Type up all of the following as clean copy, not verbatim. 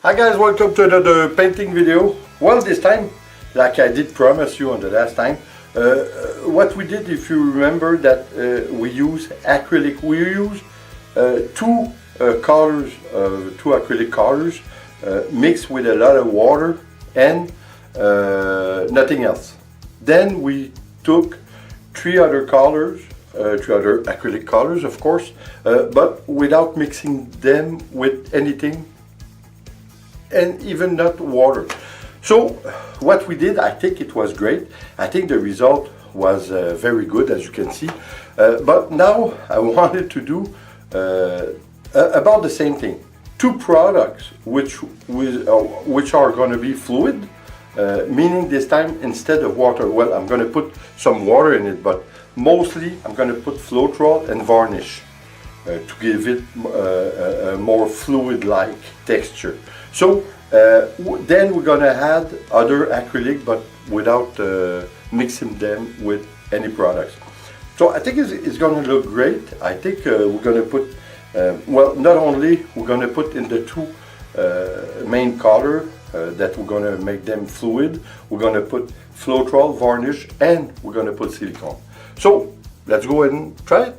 Hi guys, welcome to another painting video. Well, this time, like I did promise you on the last time, what we did, if you remember, that we use acrylic. We use two colors, two acrylic colors mixed with a lot of water and nothing else. Then we took three other colors, three other acrylic colors, of course, but without mixing them with anything, and even not water. So what we did, I think it was great. I think the result was very good, as you can see. But now I wanted to do about the same thing. Two products which are going to be fluid, meaning this time instead of water, well, I'm going to put some water in it, but mostly I'm going to put Silicone and Varnish to give it a more fluid-like texture. So then we're going to add other acrylic, but without mixing them with any products. So I think it's going to look great. I think we're going to put, well, not only we're going to put in the two main color that we're going to make them fluid, we're going to put Floetrol, Varnish, and we're going to put silicone. So let's go ahead and try it.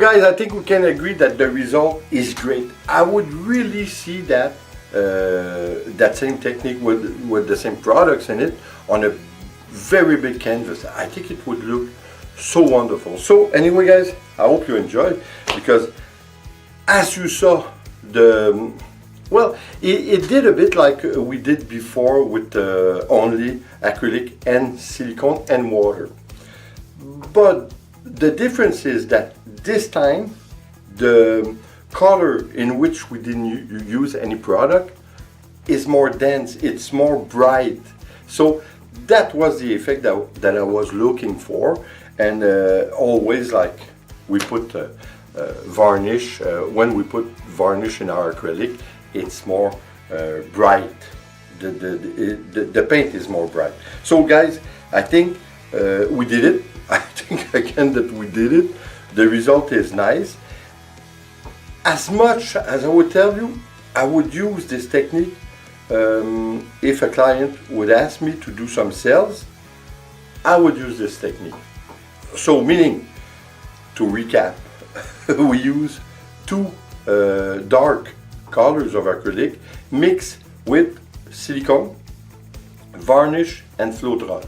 guys, I think we can agree that the result is great. I would really see that that same technique with the same products in it on a very big canvas. I think it would look so wonderful. So anyway guys, I hope you enjoyed, because as you saw, well, it did a bit like we did before with only acrylic and silicone and water. But the difference is that this time the color in which we didn't use any product is more dense, it's more bright. So that was the effect that I was looking for. And always, like, we put varnish, when we put varnish in our acrylic, it's more bright. The paint is more bright. So guys, I think we did it. I think again that we did it. The result is nice. As much as I would tell you, I would use this technique if a client would ask me to do some sales. I would use this technique. So meaning, to recap, we use two dark colors of acrylic mixed with silicone, varnish and float rod,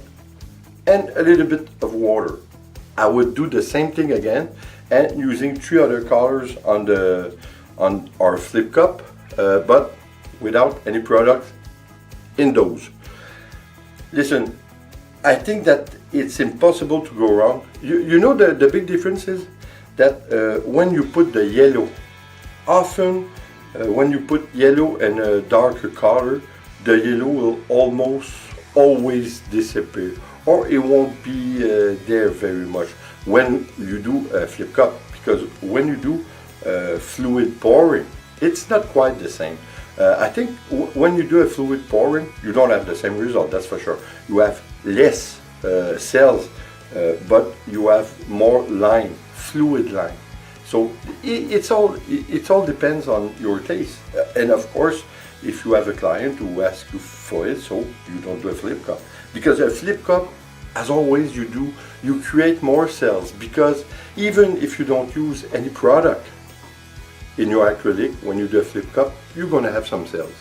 and a little bit of water. I would do the same thing again, and using three other colors on our flip cup, but without any product in those. Listen, I think that it's impossible to go wrong. You know the big difference is that when you put the yellow, often when you put yellow and a darker color, the yellow will almost always disappear, or it won't be there very much when you do a flip cup, because when you do fluid pouring, it's not quite the same. I think when you do a fluid pouring, you don't have the same result, that's for sure. You have less cells, but you have more line, fluid line. So it all depends on your taste. And of course, if you have a client who asks you for it, so you don't do a flip cup. Because a flip cup, as always, you create more cells, because even if you don't use any product in your acrylic, when you do a flip cup, you're going to have some cells.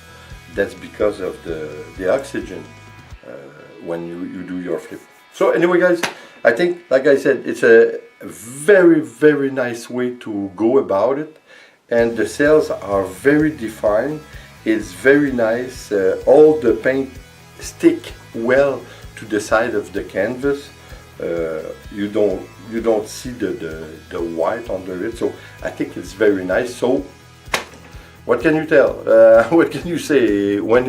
That's because of the oxygen when you do your flip. So anyway guys, I think, like I said, it's a very, very nice way to go about it, and the cells are very defined. It's very nice. All the paint stick well to the side of the canvas. You don't see the white under it, so I think it's very nice. So what can you tell? What can you say? When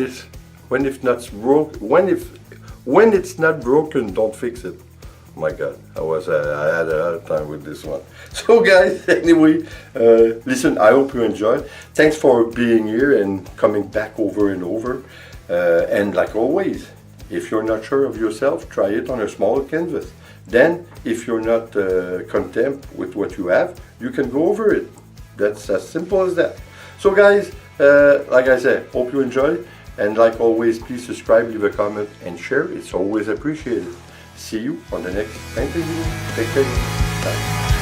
it's not broken, don't fix it. Oh my God, I had a hard time with this one. So guys, anyway, listen, I hope you enjoyed. Thanks for being here and coming back over and over. And like always, if you're not sure of yourself, try it on a smaller canvas. Then, if you're not content with what you have, you can go over it. That's as simple as that. So guys, like I said, hope you enjoyed. And like always, please subscribe, leave a comment and share. It's always appreciated. See you on the next painting video. Take care. Bye.